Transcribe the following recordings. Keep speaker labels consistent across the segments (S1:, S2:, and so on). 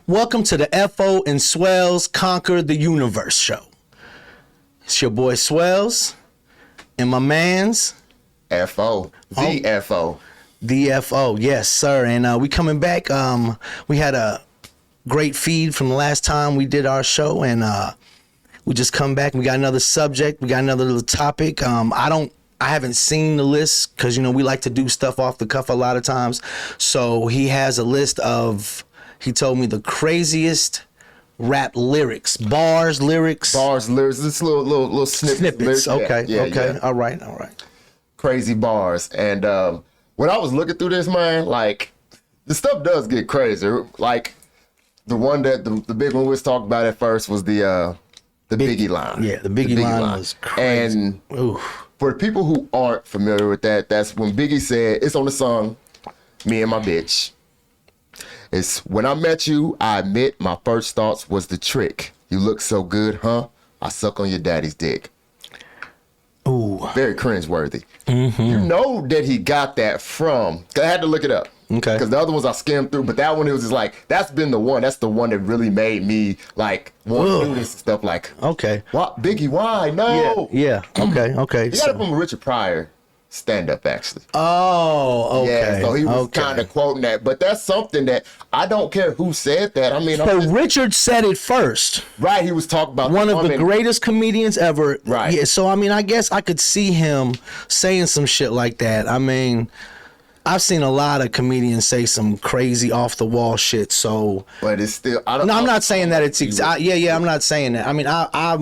S1: Welcome to the FO and Swells Conquer the Universe show. It's your boy Swells and my man's
S2: FO. The FO.
S1: The FO, yes, sir. And we coming back. We had a great feed from the last time we did our show, and we just come back and we got another subject. We got another little topic. I haven't seen the list because, you know, we like to do stuff off the cuff a lot of times. So he has a list of, he told me the craziest rap lyrics, bars, lyrics.
S2: This little snippets.
S1: Okay,
S2: yeah,
S1: okay,
S2: yeah.
S1: all right.
S2: Crazy bars. And when I was looking through this, man, like, the stuff does get crazy. Like, the one that the big one we was talking about at first was the Biggie line.
S1: Yeah, the Biggie line was crazy.
S2: And
S1: oof.
S2: For the people who aren't familiar with that, that's when Biggie said, it's on the song, Me and My Bitch. It's, when I met you, I admit my first thoughts was the trick. You look so good, huh? I suck on your daddy's dick.
S1: Ooh.
S2: Very cringeworthy.
S1: Mm-hmm.
S2: You know that he got that from, I had to look it up.
S1: Okay.
S2: Because the other ones I skimmed through, but that one, it was just like, that's been the one. That's the one that really made me, like, want to do this stuff. Like,
S1: okay.
S2: What, Biggie, why? No.
S1: Yeah. Okay.
S2: He got it from a Richard Pryor stand-up, actually.
S1: Oh, okay.
S2: Yeah, so he was kind of quoting that. But that's something that I don't care who said that. I mean,
S1: so Richard said it first.
S2: Right, he was talking about
S1: one of the greatest comedians ever.
S2: Right.
S1: Yeah, so I mean, I guess I could see him saying some shit like that. I mean, I've seen a lot of comedians say some crazy off the wall shit. So,
S2: but it's still.
S1: I'm not saying that it's yeah. I'm not saying that. I mean, no.
S2: I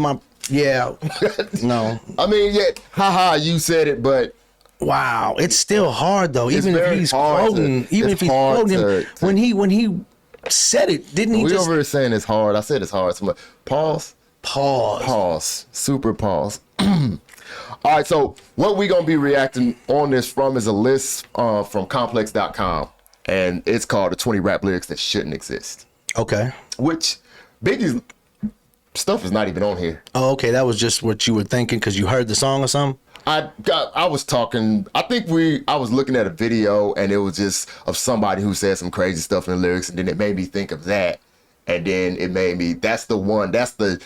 S2: mean, yeah. Haha, you said it, but.
S1: Wow, it's still hard though. Even if he's quoting, him when he said it, didn't he?
S2: We
S1: just
S2: over here saying it's hard. I said it's hard. So much. Pause. Super pause. All right, so what we gonna be reacting on this from is a list from complex.com, and it's called the 20 rap lyrics that shouldn't exist.
S1: Okay. Which
S2: Biggie's stuff is not even on here.
S1: Oh, okay. That was just what you were thinking because you heard the song or something?
S2: I was talking, I was looking at a video and it was just of somebody who said some crazy stuff in the lyrics, and then it made me think of that. And then it made me, that's the one, that's the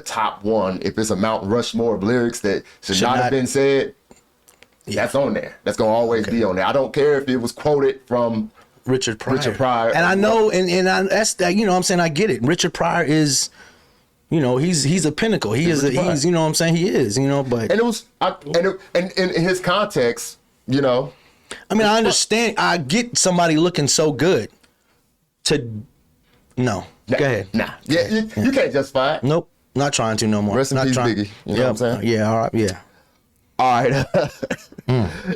S2: top one. If it's a Mount Rushmore of lyrics that should not have been said, that's on there. That's going to always be on there. I don't care if it was quoted from
S1: Richard Pryor.
S2: And
S1: I know, that's that, you know what I'm saying? I get it. Richard Pryor is, you know, he's a pinnacle. He's you know what I'm saying? He is, you know, but.
S2: And it was, and in his context, you know.
S1: I mean, I understand. I get somebody looking so good no. Go ahead.
S2: Nah. Yeah, you can't justify it.
S1: Nope. Not trying to no more.
S2: Rest in peace, Biggie. You know what I'm saying?
S1: Yeah, all right, yeah.
S2: All right.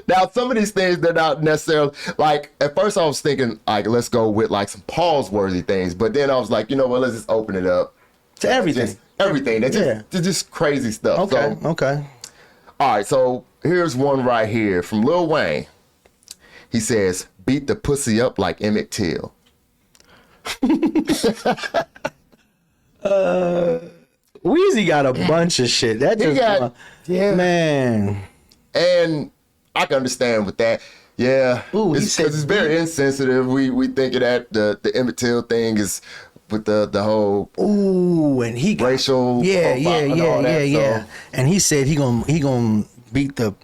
S2: Now, some of these things, they're not necessarily, like, at first I was thinking, like, let's go with, like, some pause-worthy things. But then I was like, you know what, let's just open it up.
S1: To everything.
S2: Everything. They're just crazy stuff.
S1: Okay.
S2: All right, so here's one right here from Lil Wayne. He says, beat the pussy up like Emmett Till.
S1: Weezy got a bunch of shit. That just man.
S2: And I can understand with that. Yeah.
S1: Ooh,
S2: because it's very insensitive. We think of that the Emmett Till thing is with the whole
S1: and he got,
S2: racial
S1: yeah. And he said he gonna beat the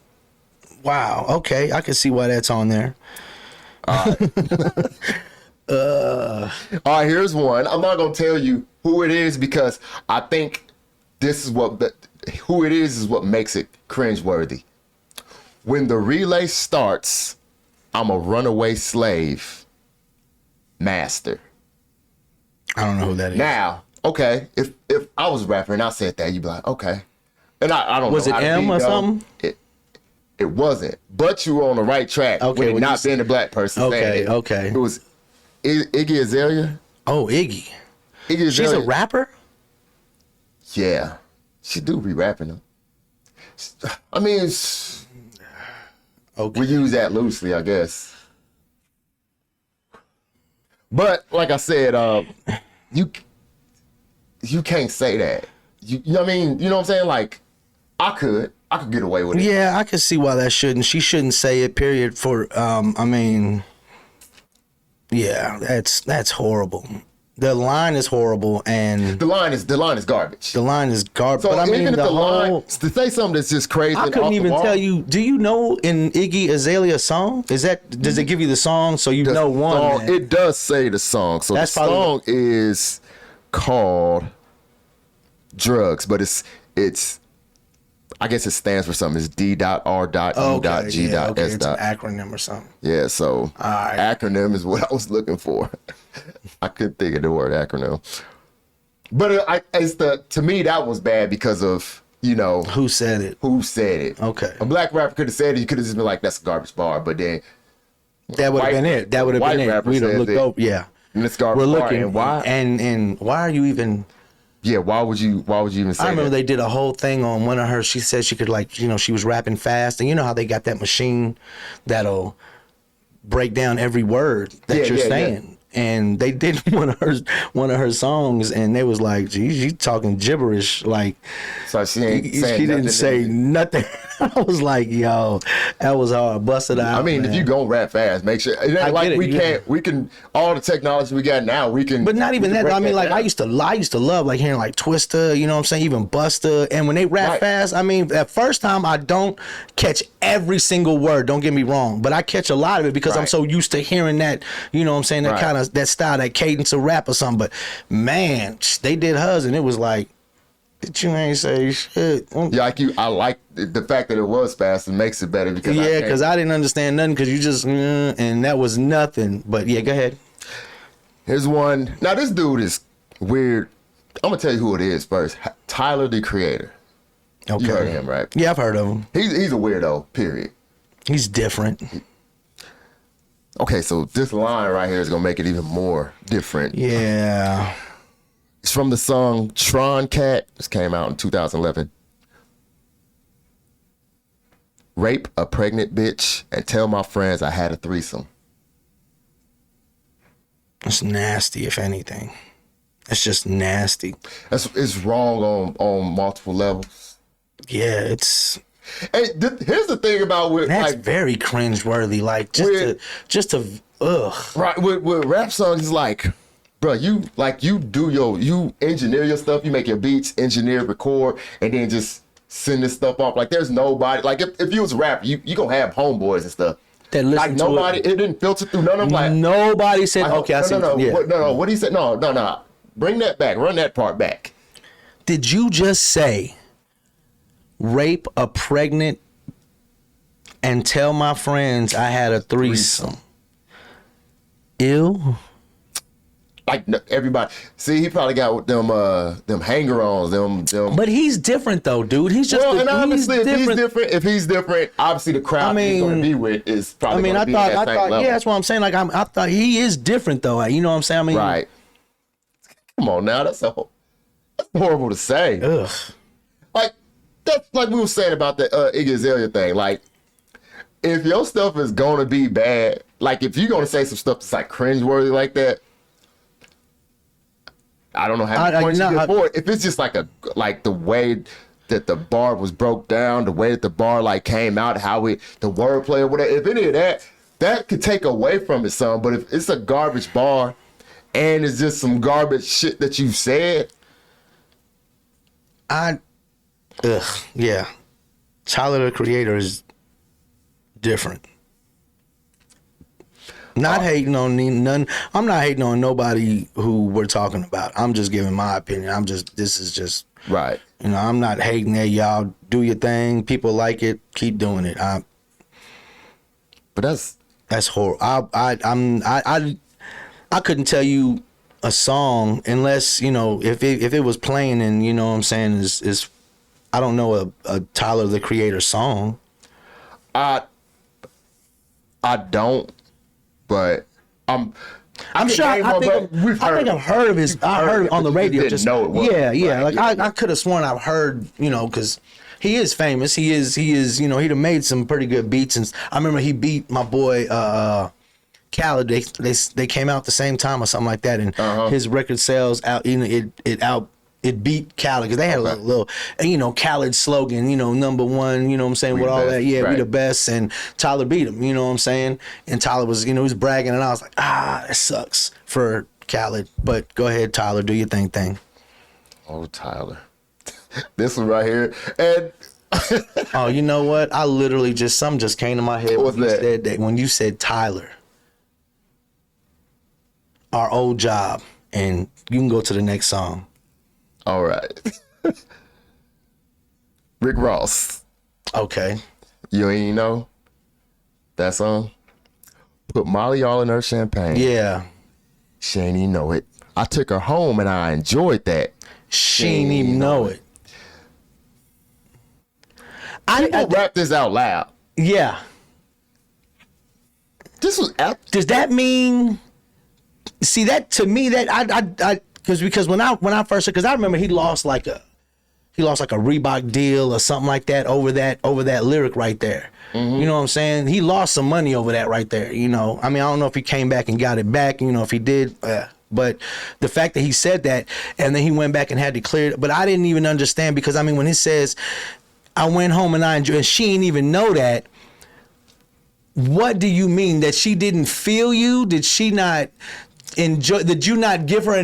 S1: okay, I can see why that's on there.
S2: All right, here's one. I'm not gonna tell you who it is because I think this is who it is what makes it cringeworthy. When the relay starts, I'm a runaway slave master.
S1: I don't know who that is.
S2: Now, okay, if I was a rapper and I said that, you'd be like, okay. And I don't know.
S1: Was it M or something?
S2: It wasn't, but you were on the right track.
S1: Okay,
S2: with it not being a black person.
S1: Okay.
S2: It was Iggy Azalea.
S1: Oh, Iggy.
S2: Azalea.
S1: She's a rapper?
S2: Yeah. She do be rapping them. I mean, we use that loosely, I guess. But like I said, you can't say that. You know what I mean? You know what I'm saying? Like, I could get away with it.
S1: Yeah, I can see why she shouldn't say it, period, for, I mean, Yeah, that's horrible. The line is horrible, and
S2: The line is garbage.
S1: the line is garbage.
S2: So
S1: But I mean,
S2: even if
S1: the
S2: the line
S1: whole.
S2: to say something that's just crazy,
S1: I
S2: and
S1: couldn't
S2: off the
S1: even
S2: wall,
S1: tell you. Do you know in Iggy Azalea song? Does it give you the song so you
S2: the
S1: know one?
S2: song,
S1: Man.
S2: it does say the song. So
S1: That's
S2: the
S1: probably-
S2: song is called Drugs, but it's I guess it stands for something. It's D.R.U.G.S.
S1: It's an acronym or something.
S2: Yeah, so
S1: right.
S2: acronym is what I was looking for. I couldn't think of the word acronym. But to me, that was bad because of,
S1: Who said it?
S2: who said it.
S1: Okay.
S2: A black rapper could have said it. You could have just been like, that's a garbage bar. But then
S1: That would have been it. That would have
S2: white
S1: been it.
S2: rapper
S1: We'd have
S2: says
S1: looked
S2: it.
S1: over. Yeah.
S2: And it's garbage
S1: We're
S2: bar.
S1: looking.
S2: And why?
S1: And why are you even?
S2: Yeah, why would you even say
S1: I remember
S2: that?
S1: they did a whole thing on one of her. She said she could she was rapping fast, and you know how they got that machine that'll break down every word that you're saying. And they did one of her songs, and they was like, "Gee, she's talking gibberish." Like,
S2: So she ain't saying
S1: she
S2: nothing
S1: didn't say nothing. I was like, "Yo, that was hard." Busted out.
S2: I mean,
S1: man.
S2: if you gon' rap fast, make sure. It ain't like
S1: get it,
S2: we can all the technology we got now, we can.
S1: But not even
S2: we can
S1: that. I
S2: break
S1: mean, like
S2: down.
S1: I used to love like hearing like Twista, you know what I'm saying, even Busta. And when they rap
S2: Right.
S1: fast, I mean, at first time I don't catch every single word. Don't get me wrong, but I catch a lot of it because I'm
S2: Right.
S1: so used to hearing that, you know what I'm saying, that
S2: Right.
S1: kind of that style, that cadence of rap or something. But man, they did hers, and it was like, you ain't say shit.
S2: Yeah, I like the fact that it was fast and makes it better because
S1: Yeah, because I didn't understand nothing because you just and that was nothing. But yeah, go ahead.
S2: Here's one. Now this dude is weird. I'm gonna tell you who it is first. Tyler, the Creator.
S1: Okay.
S2: You heard of him, right?
S1: Yeah, I've heard of him.
S2: He's a weirdo. Period.
S1: He's different.
S2: Okay, so this line right here is gonna make it even more different.
S1: Yeah.
S2: It's from the song Tron Cat. This came out in 2011. Rape a pregnant bitch and tell my friends I had a threesome.
S1: It's nasty, if anything. It's just nasty.
S2: It's wrong on multiple levels.
S1: Yeah, it's
S2: Hey, here's the thing about with
S1: that's
S2: like
S1: very cringeworthy. Like just to ugh.
S2: right with rap songs, it's like, bro, you engineer your stuff, you make your beats, engineer, record, and then just send this stuff off. Like there's nobody. Like if you was a rapper, you gonna have homeboys and stuff.
S1: That listen
S2: Like
S1: to
S2: nobody, it didn't filter through none of them. Like
S1: Nobody said okay. I see.
S2: no.
S1: Yeah.
S2: No. What he said? No. Bring that back. Run that part back.
S1: Did you just say rape a pregnant and tell my friends I had a threesome? Ew.
S2: Like everybody. See, he probably got them hanger-ons. Them.
S1: But he's different though, dude. He's just
S2: Well, and obviously,
S1: he's
S2: if he's different, obviously the crowd he's going to be with is probably going to be at that same level.
S1: yeah, that's what I'm saying. Like I thought he is different though. You know what I'm saying? I mean,
S2: Right. Come on now, that's horrible to say.
S1: Ugh.
S2: Like that's like we were saying about the Iggy Azalea thing. Like if your stuff is going to be bad, like if you're going to say some stuff that's like cringeworthy like that, I don't know how many points you get for it. If it's just like the way that the bar was broke down, the way that the bar like came out, the wordplay or whatever, if any of that could take away from it some. But if it's a garbage bar and it's just some garbage shit that you said,
S1: yeah. Tyler, the Creator, is different. Not hating on none. I'm not hating on nobody who we're talking about. I'm just giving my opinion. This is just
S2: right.
S1: You know, I'm not hating. Hey, y'all do your thing. People like it. Keep doing it.
S2: But
S1: that's horrible. I couldn't tell you a song unless, you know, if it was playing and, you know what I'm saying, is I don't know a Tyler, the Creator song.
S2: I don't, but I'm
S1: sure. I think I've heard of his. I heard it on the radio.
S2: Didn't know it was.
S1: Yeah.
S2: Right.
S1: Like I could have sworn I've heard. You know, because he is famous. He is. You know, he'd have made some pretty good beats. And I remember he beat my boy Khaled. They came out at the same time or something like that. And his record sales out. You know, it it beat Khaled because they had a little, you know, Khaled slogan, you know, #1, you know what I'm saying, with all that, yeah, we the best, and Tyler beat him, you know what I'm saying, and Tyler was, you know, he was bragging, and I was like, that sucks for Khaled, but go ahead, Tyler, do your thing.
S2: Oh, Tyler, this one right here, and
S1: oh, you know what? I literally something just came to my head when you said Tyler. Our old job, and you can go to the next song.
S2: All right. Rick Ross.
S1: Okay.
S2: You ain't know that song? Put Molly all in her champagne.
S1: Yeah.
S2: She ain't even know it. I took her home and I enjoyed that.
S1: She ain't even know it.
S2: I rap this out loud.
S1: Yeah.
S2: This was
S1: Does that mean? See, that to me, that I because when I first, because I remember he lost like a Reebok deal or something like that over that lyric right there. Mm-hmm. You know what I'm saying? He lost some money over that right there. You know, I mean, I don't know if he came back and got it back. You know, if he did, but the fact that he said that and then he went back and had to clear it. But I didn't even understand, because I mean, when he says, "I went home and I enjoyed," and she ain't even know that. What do you mean? That she didn't feel you? Did she not enjoy? Did you not give her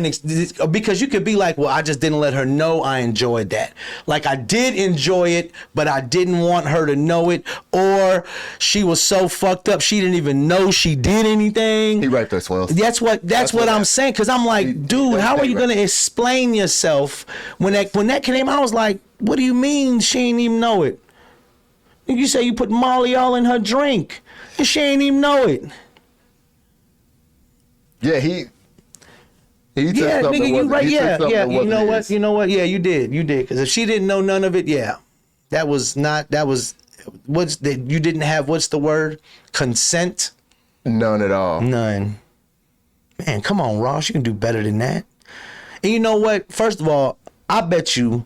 S1: because you could be like, well, I just didn't let her know I enjoyed that. Like, I did enjoy it, but I didn't want her to know it. Or she was so fucked up she didn't even know she did anything.
S2: He right there, Swells.
S1: That's what I'm saying. Because I'm like, dude, how are you gonna explain yourself when that came out? I was like, what do you mean she ain't even know it? You say you put Molly all in her drink and she ain't even know it.
S2: Yeah, he
S1: yeah, nigga, you right. Yeah. You know what? Yeah, you did. Because if she didn't know none of it, yeah, what's that? You didn't have, what's the word? Consent?
S2: None at all.
S1: None. Man, come on, Ross, you can do better than that. And you know what? First of all, I bet you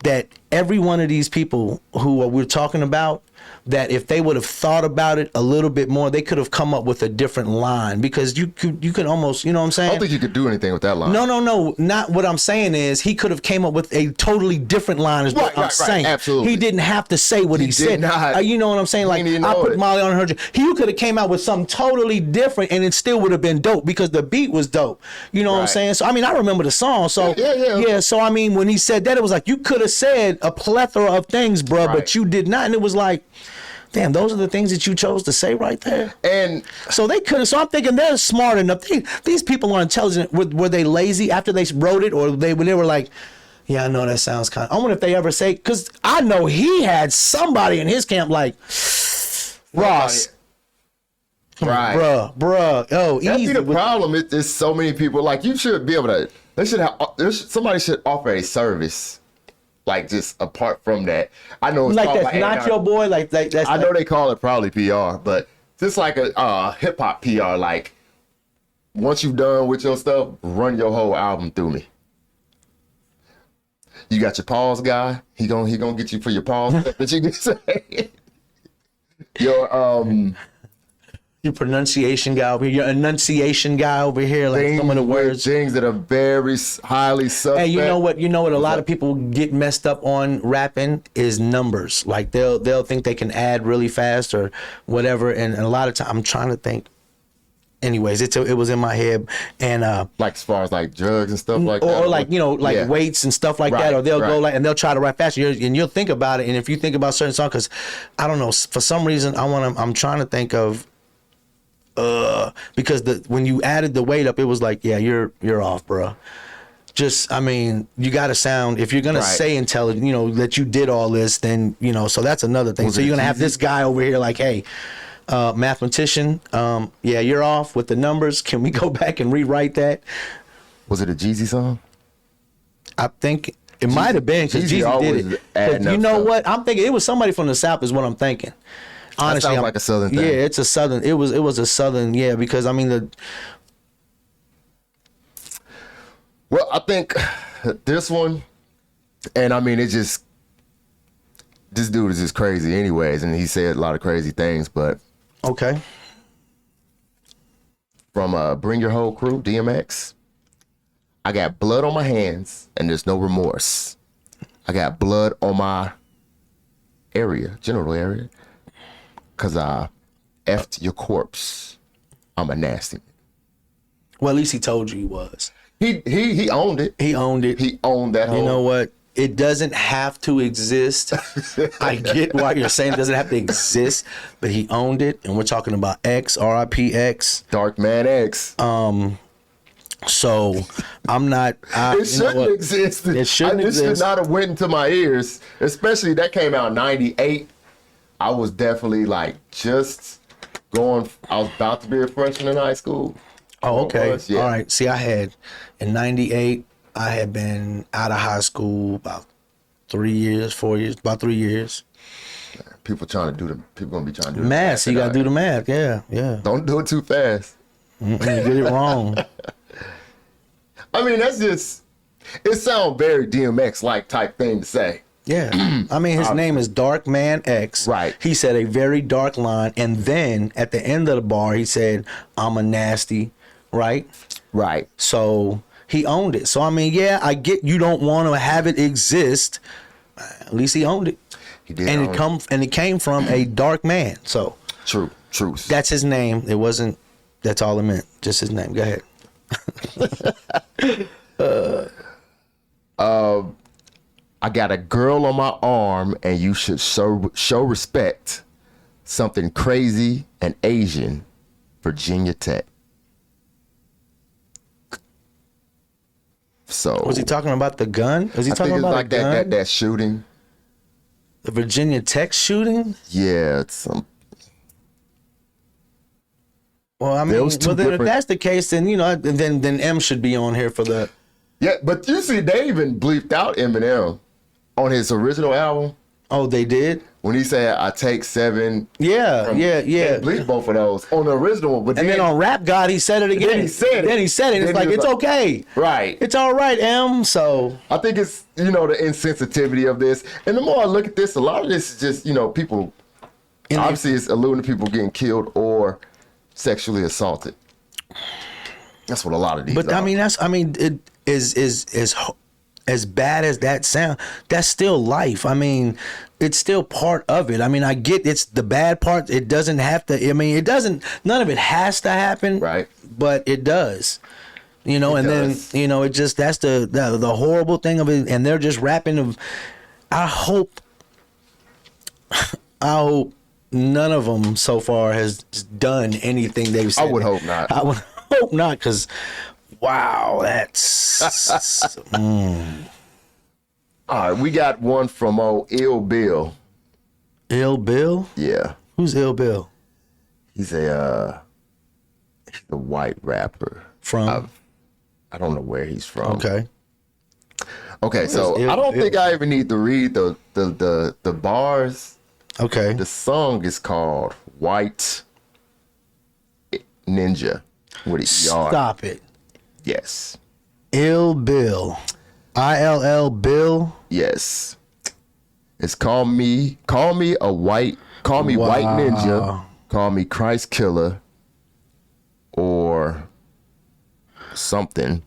S1: that every one of these people who we're talking about, that if they would have thought about it a little bit more, they could have come up with a different line, because you could almost, you know what I'm saying?
S2: I don't think you could do anything with that line.
S1: No. Not what I'm saying is he could have came up with a totally different line is what I'm saying.
S2: Absolutely.
S1: He didn't have to say what he said.
S2: Not.
S1: You know what I'm saying? Like, I put Molly on her. You could have came out with something totally different and it still would have been dope because the beat was dope. You know what I'm saying? So, I mean, I remember the song. So, yeah. So, I mean, when he said that, it was like, you could have said a plethora of things, bro, but you did not. And it was like, damn, those are the things that you chose to say right there. And so they couldn't. So I'm thinking they're smart enough. These people are intelligent. Were they lazy after they wrote it, or they were like, yeah, I know that sounds kind of. I wonder if they ever say, because I know he had somebody in his camp like, Ross.
S2: Right.
S1: Bruh. Oh,
S2: that's
S1: easy.
S2: The problem. It's so many people. Like, you should be able to. Somebody should offer a service. Like, just apart from that, I know it's
S1: like that's not your boy. Like that's.
S2: I know they call it probably PR, but just like a hip hop PR. Like, once you've done with your stuff, run your whole album through me. You got your pause guy. He gonna get you for your pause that you can say.
S1: Your pronunciation guy over here, your enunciation guy over here, like some of the words.
S2: Things that are very highly suspect.
S1: Hey, you know what? A lot of people get messed up on rapping is numbers. Like, they'll think they can add really fast or whatever, and a lot of time I'm trying to think. Anyways, it was in my head, and
S2: like, as far as like drugs and stuff like that,
S1: or like, weights and stuff like that, or they'll go like, and they'll try to rap faster, and you'll think about it, and if you think about certain songs, because I don't know, for some reason I'm trying to think of. Because when you added the weight up, it was like, yeah, you're off, bro. Just, I mean, you got to sound, if you're gonna say intelligent, that you did all this, then so that's another thing. So you're gonna have this guy over here like, hey, mathematician, yeah, you're off with the numbers. Can we go back and rewrite that?
S2: Was it a Jeezy song?
S1: I think it might have been, because Jeezy did it. You know what? I'm thinking it was somebody from the South is what I'm thinking. Honestly,
S2: that sounds like a Southern thing.
S1: Yeah, it's a Southern. It was a Southern. Yeah, because I mean
S2: Well, I think this one, and I mean, this dude is just crazy, anyways, and he said a lot of crazy things. But
S1: okay,
S2: from Bring Your Whole Crew, DMX, I got blood on my hands and there's no remorse. I got blood on my general area, because I effed your corpse. I'm a nasty man.
S1: Well, at least he told you he was.
S2: He owned it.
S1: He owned it.
S2: He owned that whole.
S1: You know what? It doesn't have to exist. I get why you're saying it doesn't have to exist, but he owned it, and we're talking about X, R.I.P. X.
S2: Dark Man X.
S1: So I'm not.
S2: It shouldn't exist.
S1: It shouldn't
S2: This
S1: exist.
S2: should not have went into my ears, especially that came out in '98. I was definitely like just going. I was about to be a freshman in high school.
S1: Oh, okay.
S2: Yeah.
S1: All right. See, I had in '98. I had been out of high school about 3 years, 4 years, about 3 years.
S2: People gonna be trying to do the
S1: Math. So you gotta do the math. Yeah, yeah.
S2: Don't do it too fast.
S1: You did it wrong.
S2: I mean, that's just. It sounds very DMX like type thing to say.
S1: Yeah. I mean, his name is Dark Man X.
S2: Right.
S1: He said a very dark line, and then at the end of the bar, he said, "I'm a nasty," right?
S2: Right.
S1: So he owned it. So I mean, yeah, I get you don't want to have it exist. At least he owned it.
S2: He did.
S1: And
S2: own
S1: it came from a dark man. So
S2: Truth.
S1: that's his name. It wasn't. That's all it meant. Just his name. Go ahead.
S2: I got a girl on my arm, and you should show respect. Something crazy and Asian, Virginia Tech. So
S1: Was he talking about the gun? Was he
S2: I
S1: talking
S2: think it's
S1: about
S2: like
S1: a gun?
S2: that shooting.
S1: The Virginia Tech shooting?
S2: Yeah, it's some.
S1: Well, I mean,
S2: There was two
S1: then if
S2: different-
S1: that's the case, then then M should be on here for the.
S2: Yeah, but you see, they even bleeped out Eminem on his original album
S1: Oh, they did.
S2: when he said, "I take 7."
S1: Yeah.
S2: They bleeped both of those on the original one, but
S1: And then on Rap God, he said it again.
S2: Then he said it.
S1: Then he said it. It's
S2: Then
S1: like
S2: he was
S1: it's
S2: like-
S1: okay.
S2: right.
S1: It's all right, M. So
S2: I think it's, the insensitivity of this. And the more I look at this, a lot of this is just, people,
S1: And
S2: obviously it's alluding to people getting killed or sexually assaulted. That's what a lot of these
S1: But
S2: are.
S1: it is as bad as that sound. That's still life. I mean, it's still part of it. I mean, I get it's the bad part. It doesn't have to. I mean, it doesn't. None of it has to happen.
S2: Right.
S1: But it does. And
S2: does.
S1: then it just that's the horrible thing of it. And they're just rapping. I hope none of them so far has done anything they've said.
S2: I would hope not.
S1: I would hope not, because wow, that's
S2: All right, we got one from Ill Bill.
S1: Ill Bill.
S2: Yeah.
S1: Who's Ill Bill?
S2: He's a white rapper.
S1: From?
S2: I don't know where he's from.
S1: Okay.
S2: So
S1: Ill
S2: I don't
S1: Bill?
S2: think I even need to read the bars.
S1: Okay.
S2: The song is called White Ninja with an ER.
S1: Stop it.
S2: Yes.
S1: Ill Bill. ILL Bill.
S2: Yes. It's call me White Ninja, call me Christ Killer, or something.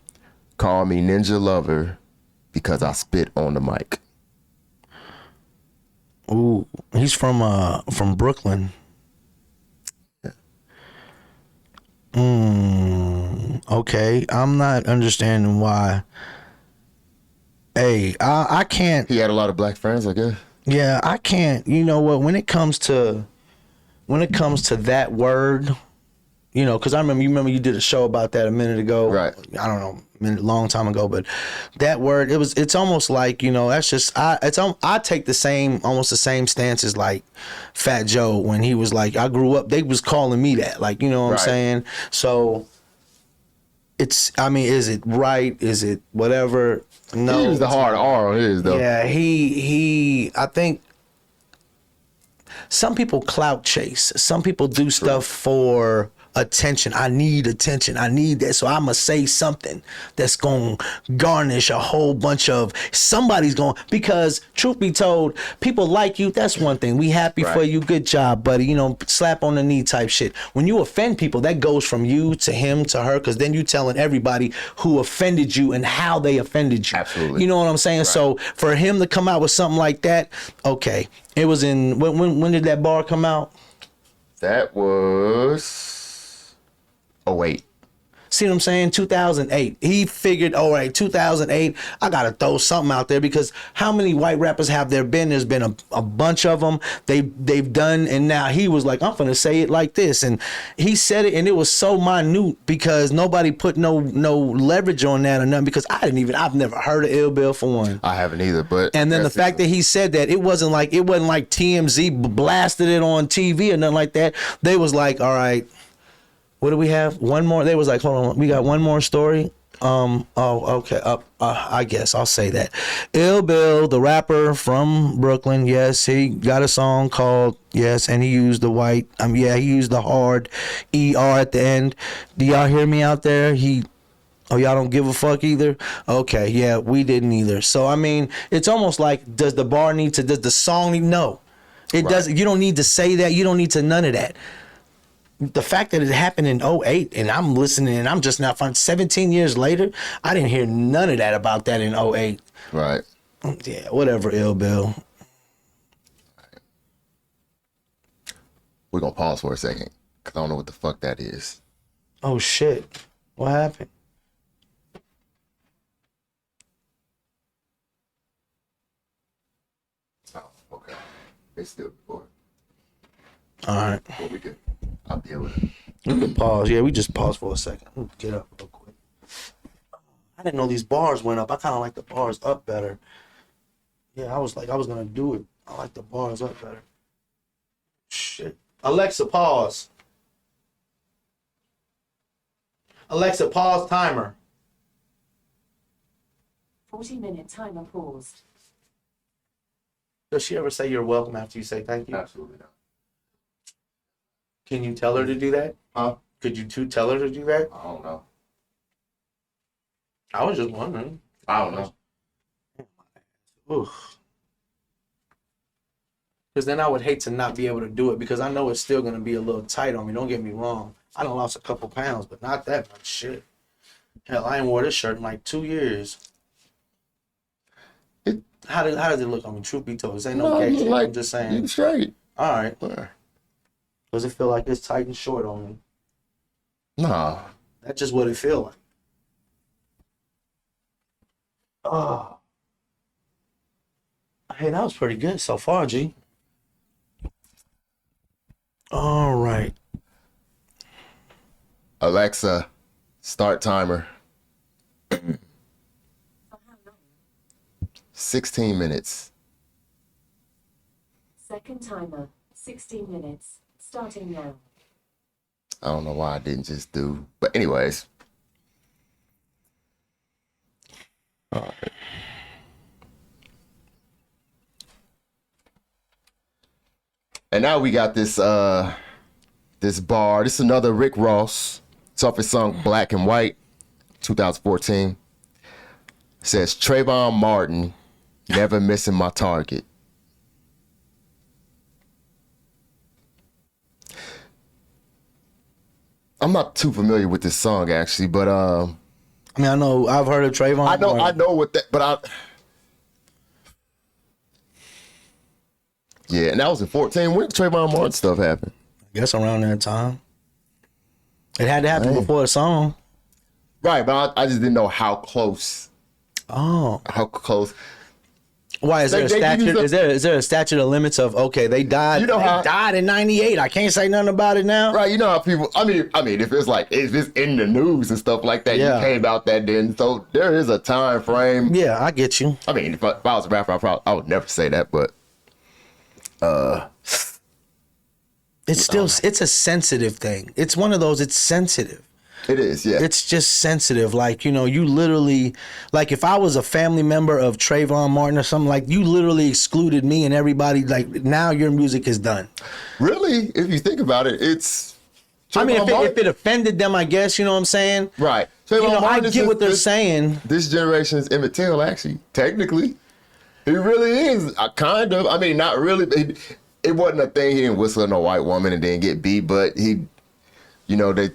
S2: Call me Ninja Lover because I spit on the mic.
S1: Ooh, he's from Brooklyn. Okay, I'm not understanding why. Hey, I can't.
S2: He had a lot of black friends, I guess.
S1: Yeah, I can't. You know what? When it comes to that word, because I remember you did a show about that a minute ago.
S2: Right.
S1: I don't know, long time ago, but that word, it's almost like, that's just I take almost the same stance as like Fat Joe when he was like, I grew up, they was calling me that, like, you know what I'm
S2: Right.
S1: saying? So is it right? Is it whatever? No.
S2: He used the hard R on his though.
S1: Yeah, I think some people clout chase. Some people do stuff for attention. I need attention. I need that. So I must say something that's going to garnish a whole bunch of somebody's going, because truth be told, people like you. That's one thing. We happy for you. Good job, buddy. You know, slap on the knee type shit. When you offend people, that goes from you to him to her, because then you telling everybody who offended you and how they offended you.
S2: Absolutely.
S1: You know what I'm saying? Right. So for him to come out with something like that, okay. It was in, when did that bar come out?
S2: That was 08.
S1: See what I'm saying? 2008. He figured, all right, 2008, I got to throw something out there, because how many white rappers have there been? There's been a bunch of them. They've done, and now he was like, I'm going to say it like this. And he said it, and it was so minute because nobody put no leverage on that or nothing, because I've never heard of Ill Bill for one.
S2: I haven't either, but.
S1: And then the fact that he said that, it wasn't like TMZ blasted it on TV or nothing like that. They was like, all right, what do we have? One more. They was like, hold on, we got one more story. Okay. I guess I'll say that. Ill Bill, the rapper from Brooklyn, yes, he got a song called Yes, and he used the he used the hard ER at the end. Do y'all hear me out there? Oh, y'all don't give a fuck either? Okay, yeah, we didn't either. So, I mean, it's almost like, does the song need? No. It doesn't. You don't need to say that. You don't need to none of that. The fact that it happened in 08 and I'm listening and I'm just now finding 17 years later, I didn't hear none of that about that in 08.
S2: Right.
S1: Yeah, whatever, Ill Bill.
S2: We're going to pause for a second, because I don't know what the fuck that is.
S1: Oh, shit. What happened?
S2: Oh, okay. It's still recording.
S1: All right.
S2: Well, we good. I'll deal with it.
S1: We can pause. Yeah, we just pause for a second. Get up real quick. I didn't know these bars went up. I kind of like the bars up better. Yeah, I was going to do it. I like the bars up better. Shit. Alexa, pause. Alexa, pause timer.
S3: 40-minute timer paused.
S1: Does she ever say you're welcome after you say thank you?
S2: Absolutely not.
S1: Can you tell her to do that?
S2: Huh?
S1: Could you tell her to do that?
S2: I don't know.
S1: I was just wondering.
S2: I don't know.
S1: Oof. Because then I would hate to not be able to do it, because I know it's still going to be a little tight on me. Don't get me wrong. I done lost a couple pounds, but not that much shit. Hell, I ain't wore this shirt in like 2 years. How does it look on me? Truth be told, this ain't no case.
S2: Like,
S1: I'm just saying.
S2: You straight.
S1: All right.
S2: Yeah.
S1: Does it feel like it's tight and short on me?
S2: Nah.
S1: That's just what it feel like. Oh. Hey, that was pretty good so far, G. All right.
S2: Alexa, start timer.
S3: For how long?
S2: 16 minutes.
S3: Second timer, 16 minutes, starting now.
S2: I don't know why I didn't just do. But anyways. All right. And now we got this this bar. This is another Rick Ross. It's off his song Black and White, 2014. It says, Trayvon Martin, never missing my target. I'm not too familiar with this song actually, but
S1: I mean, I know I've heard of Trayvon.
S2: I know what that, but yeah, and that was in 14. When did Trayvon Martin stuff happen?
S1: I guess around that time. It had to happen before the song.
S2: Right, but I just didn't know how close.
S1: Oh.
S2: How close.
S1: Why is there a statute? Is there a statute of limits of, okay, they died?
S2: You know
S1: they died in '98. I can't say nothing about it now.
S2: Right, you know how people. I mean, if it's in the news and stuff like that,
S1: Yeah.
S2: you came out that then. So there is a time frame.
S1: Yeah, I get you.
S2: I mean, if I was a rapper, I would never say that, but
S1: it's still it's a sensitive thing. It's one of those. It's sensitive.
S2: it is. Yeah,
S1: It's just sensitive. Like, you know, you literally, like if I was a family member of Trayvon Martin or something, like you literally excluded me and everybody. Like now your music is done.
S2: really. If you think about it, it's
S1: I mean,
S2: Trayvon
S1: if it offended them, I guess, you know what I'm saying?
S2: right.
S1: You
S2: Trayvon
S1: know, I
S2: Martin
S1: get
S2: is
S1: what they're
S2: this-
S1: saying.
S2: This generation's Emmett Till, actually, technically. He really is, kind of. I mean, not really. It wasn't a thing. He didn't whistle at no white woman and then get beat, but he, you know, they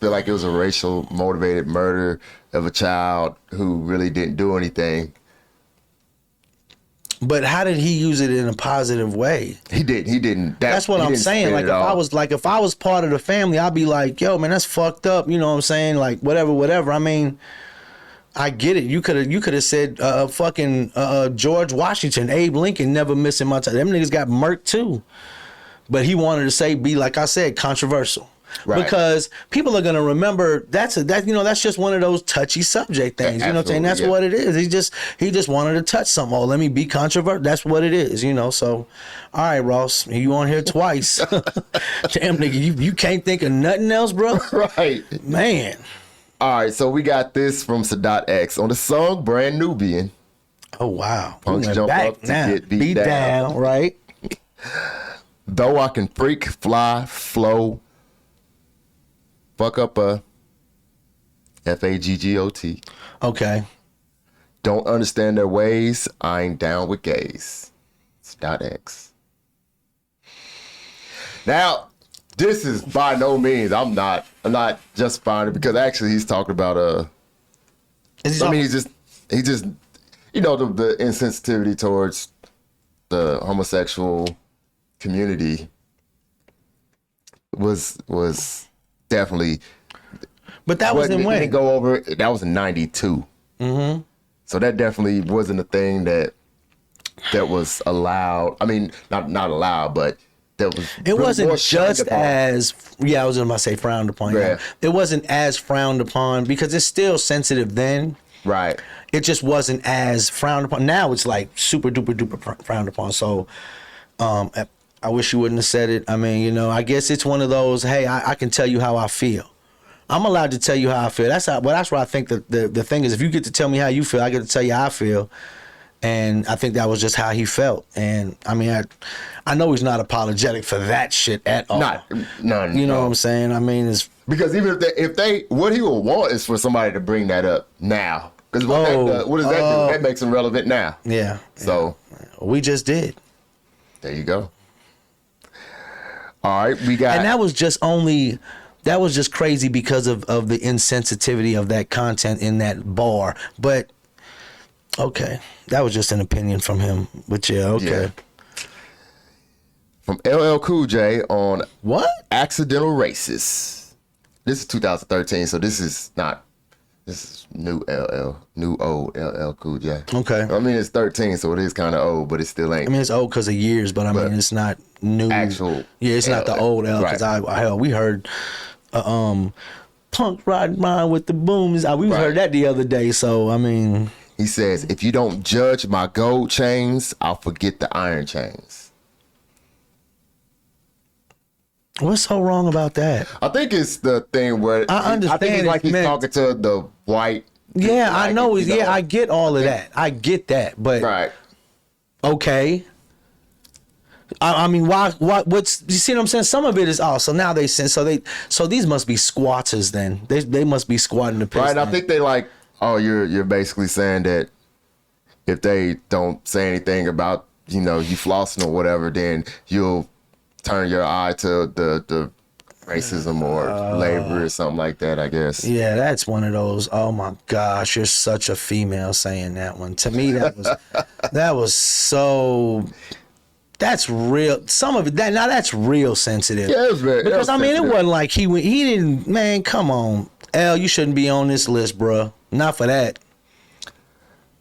S2: feel like it was a racial motivated murder of a child who really didn't do anything.
S1: But how did he use it in a positive way?
S2: He didn't.
S1: That's what
S2: he
S1: I'm
S2: didn't
S1: saying.
S2: spit
S1: Like if I was part of the family, I'd be like, yo, man, that's fucked up. You know what I'm saying? Like whatever. I mean, I get it. You could have said George Washington, Abe Lincoln, never missing my time. Them niggas got murked too. But he wanted to be, like I said, controversial.
S2: Right.
S1: Because people are gonna remember that's just one of those touchy subject things. You know what I'm saying? That's
S2: Absolutely, yeah.
S1: what it is. He just wanted to touch something. Oh, let me be controversial. That's what it is, you know. So all right, Ross, you on here twice. Damn nigga, you can't think of nothing else, bro.
S2: Right.
S1: Man.
S2: All right, so we got this from Sadat X on the song Brand Nubian.
S1: Oh wow.
S2: Punks
S1: We went
S2: jump
S1: back
S2: up to
S1: now.
S2: get beat down.
S1: right?
S2: Though I can freak, fly, flow, fuck up a FAGGOT.
S1: Okay.
S2: Don't understand their ways. I ain't down with gays. It's .x. Now, this is by no means. I'm not justifying it because actually he's talking about he's just you know the insensitivity towards the homosexual community was definitely.
S1: But that was in
S2: Didn't
S1: when?
S2: go over. That was in '92. Mm-hmm. So that definitely wasn't a thing that was allowed. I mean, not allowed, but that was.
S1: It wasn't
S2: more
S1: just
S2: shunned upon.
S1: as I was gonna say frowned upon.
S2: Yeah.
S1: It wasn't as frowned upon because it's still sensitive then.
S2: Right.
S1: It just wasn't as frowned upon. Now it's like super duper duper frowned upon. So, I wish you wouldn't have said it. I mean, you know, I guess it's one of those. Hey, I can tell you how I feel. I'm allowed to tell you how I feel. That's where I think that the thing is. If you get to tell me how you feel, I get to tell you how I feel. And I think that was just how he felt. And I mean, I know he's not apologetic for that shit at all.
S2: None.
S1: You know what I'm saying? I mean, it's
S2: Because even if they what he would want is for somebody to bring that up now. Because what does that do? That makes him relevant now.
S1: yeah.
S2: So
S1: We just did.
S2: there you go. All right, we got.
S1: And that was just crazy because of the insensitivity of that content in that bar. But okay, that was just an opinion from him. But yeah, okay.
S2: Yeah. From LL Cool J on
S1: What?
S2: Accidental Racist. This is 2013, so this is new old LL Cool J.
S1: Okay.
S2: I mean, it's 13, so it is kind of old, but it still ain't.
S1: I mean, it's old because of years, but I mean, it's not new.
S2: Actual
S1: Yeah, it's not the old L. Because
S2: right.
S1: we heard punk riding around with the booms. We
S2: Right.
S1: heard that the other day. So I mean,
S2: He says, if you don't judge my gold chains, I'll forget the iron chains.
S1: what's so wrong about that?
S2: I think it's the thing where
S1: I understand
S2: I think it's like
S1: it's
S2: he's
S1: meant-
S2: talking to the white.
S1: Yeah, I
S2: like,
S1: know.
S2: you
S1: Yeah, I get all of that. I get that, but
S2: Right.
S1: okay. I mean, what's you see what I'm saying? Some of it is so now they send so these must be squatters then. They must be squatting the piss.
S2: Right. I
S1: then.
S2: think they like, oh, you're basically saying that if they don't say anything about, you flossing or whatever, then you'll turn your eye to the racism or labor or something like that, I guess.
S1: Yeah, that's one of those. Oh my gosh, you're such a female saying that one. To me, that was so. That's real. Some of it. That's real sensitive.
S2: Yeah, it was very.
S1: Because I mean, it wasn't like he didn't. Man, come on, L. You shouldn't be on this list, bruh. Not for that.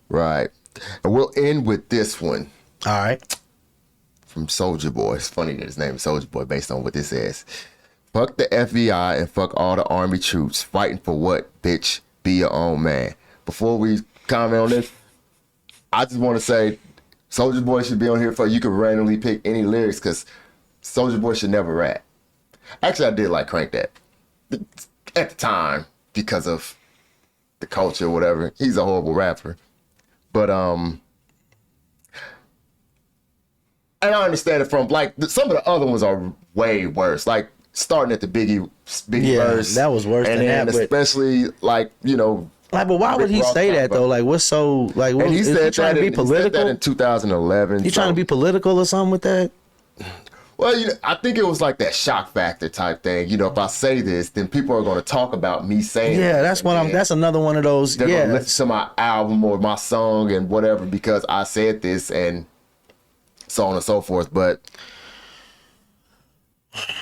S2: Right. And we'll end with this one
S1: All right.
S2: from Soulja Boy. It's funny that his name is Soulja Boy based on what this says. Fuck the FBI and fuck all the army troops. Fighting for what, bitch? Be your own man. Before we comment on this, I just want to say Soulja Boy should be on here for you can randomly pick any lyrics because Soulja Boy should never rap. Actually, I did like Crank That at the time because of the culture or whatever. He's a horrible rapper. But and I understand it from like some of the other ones are way worse. Like starting at the Biggie
S1: Yeah,
S2: verse.
S1: that was worse
S2: and
S1: than
S2: then
S1: that, but-
S2: especially like, you know,
S1: Like, but why would he
S2: Rick Ross
S1: say
S2: talked
S1: that
S2: about-
S1: though? Like, what's so like? What,
S2: and he
S1: is he
S2: said
S1: trying
S2: that
S1: to be
S2: he said that
S1: political?
S2: in 2011.
S1: You trying to be political or something with that?
S2: Well, you know, I think it was like that shock factor type thing. You know, if I say this, then people are going to talk about me saying.
S1: Yeah,
S2: this,
S1: that's what I'm.
S2: and
S1: That's another one of those.
S2: They're
S1: Yeah,
S2: going to listen to my album or my song and whatever because I said this and so on and so forth. But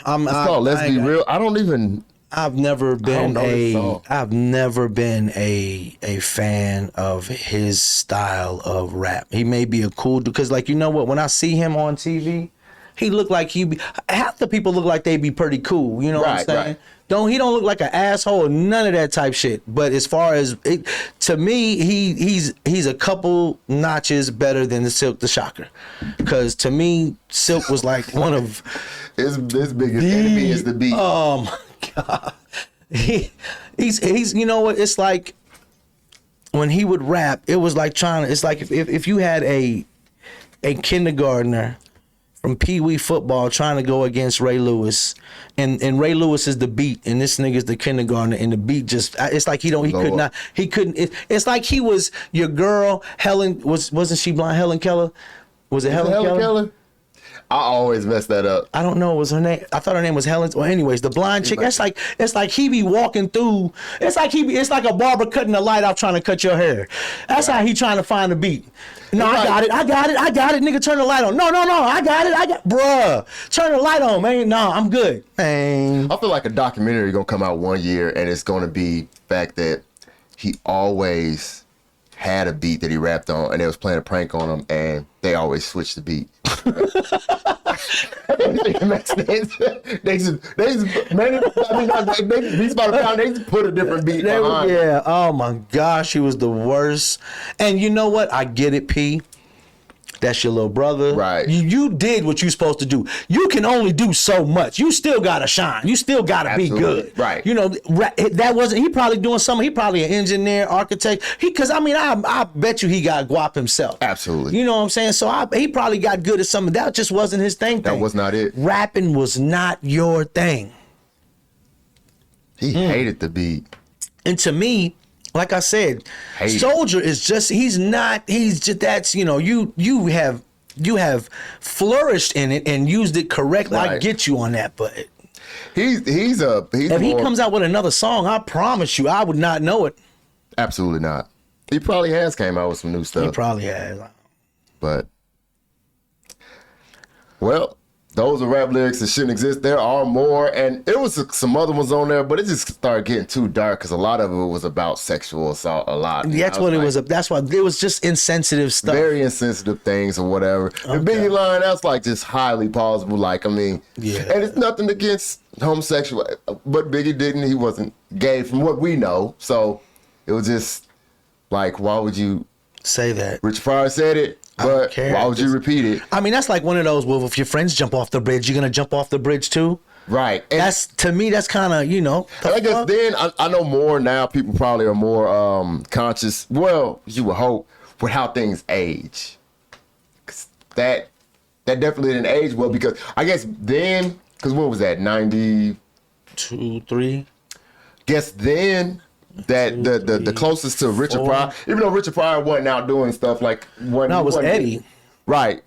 S2: let's be real. I don't even.
S1: I've never been
S2: know this song.
S1: I've never been a fan of his style of rap. He may be a cool dude because, like, you know what? When I see him on TV, he look like half the people look like they be pretty cool. You know what I'm
S2: Right,
S1: saying?
S2: right.
S1: He don't look like an asshole or none of that type shit. But as far as it, to me, he's a couple notches better than the Silk the Shocker. Because to me, Silk was like one of
S2: His biggest enemy is the beat.
S1: oh my God. He's you know what? It's like when he would rap, it was like it's like if you had a kindergartner from Pee Wee football trying to go against Ray Lewis, and Ray Lewis is the beat, and this nigga's the kindergartner, and the beat just it's like he couldn't. It's like he was your girl Helen wasn't she blind? Helen Keller? Was it Helen Keller?
S2: I always mess that up.
S1: I don't know. What was her name? I thought her name was Helen. Well, anyways, the blind chick. It's like he be walking through. It's like a barber cutting the light off trying to cut your hair. That's how he trying to find a beat. No, I got it. Nigga, turn the light on. No, I got it. Bruh, turn the light on, man. No, I'm good, man.
S2: I feel like a documentary gonna come out one year, and it's gonna be the fact that he always had a beat that he rapped on, and they was playing a prank on him, and they always switched the beat. They just put a different beat behind.
S1: Yeah. Oh my gosh, he was the worst. And you know what? I get it, P. That's your little brother.
S2: Right.
S1: You did what you're supposed to do. You can only do so much. You still gotta shine. You still gotta be good.
S2: Right.
S1: You know, that wasn't, he probably doing something. He probably an engineer, architect. Cause I mean, I bet you he got guap himself.
S2: Absolutely.
S1: You know what I'm saying? So he probably got good at something. That just wasn't his thing.
S2: That was not it.
S1: Rapping was not your thing.
S2: He hated the beat.
S1: And to me, like I said,
S2: Hate
S1: Soldier is just that's, you know, you have flourished in it and used it correctly. I
S2: Right.
S1: get you on that, but
S2: He's
S1: if he comes out with another song, I promise you I would not know it.
S2: absolutely not. He probably has came out with some new stuff.
S1: He probably has.
S2: But well, those are rap lyrics that shouldn't exist. There are more, and it was some other ones on there, but it just started getting too dark because a lot of it was about sexual assault. A lot.
S1: That's what it was. That's why it was just insensitive stuff.
S2: Very insensitive things or whatever. The Biggie line, that's like just highly plausible. Like, I mean,
S1: Yeah.
S2: And it's nothing against homosexual, but Biggie didn't. He wasn't gay from what we know. So it was just like, why would you
S1: Say that.
S2: Richard Pryor said it, but
S1: care.
S2: why would you repeat it?
S1: I mean, that's like one of those, well, if your friends jump off the bridge, you're going to jump off the bridge too?
S2: Right. And
S1: That's, to me, that's kind of, you know.
S2: And I guess then I know more now. People probably are more conscious. Well, you would hope with how things age. 'Cause that definitely didn't age well because I guess then, because what was that, 90?
S1: 2, 3.
S2: Guess then that the closest to Richard
S1: 4.
S2: Pryor, even though Richard Pryor wasn't out doing stuff like when
S1: No, it was Eddie.
S2: Right.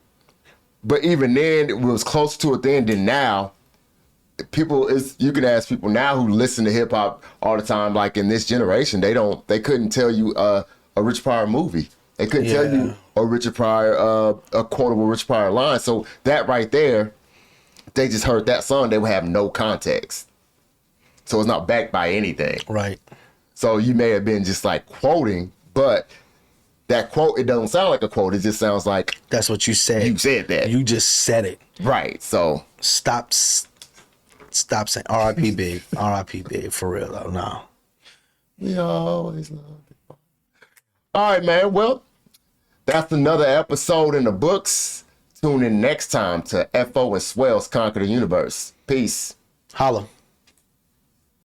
S2: But even then, it was closer to it then than now. You can ask people now who listen to hip hop all the time, like in this generation, they couldn't tell you a Richard Pryor movie. They couldn't tell you a Richard Pryor, a quotable Richard Pryor line. So that right there, they just heard that song, they would have no context. So it's not backed by anything.
S1: Right.
S2: So you may have been just like quoting, but that quote, it doesn't sound like a quote. It just sounds like
S1: That's what you said.
S2: you said that.
S1: You just said it.
S2: Right. So
S1: Stop saying R.I.P. Big. R.I.P. Big, for real though. No.
S2: we always love it. All right, man. Well, that's another episode in the books. Tune in next time to FO and Swells Conquer the Universe. Peace.
S1: Holla.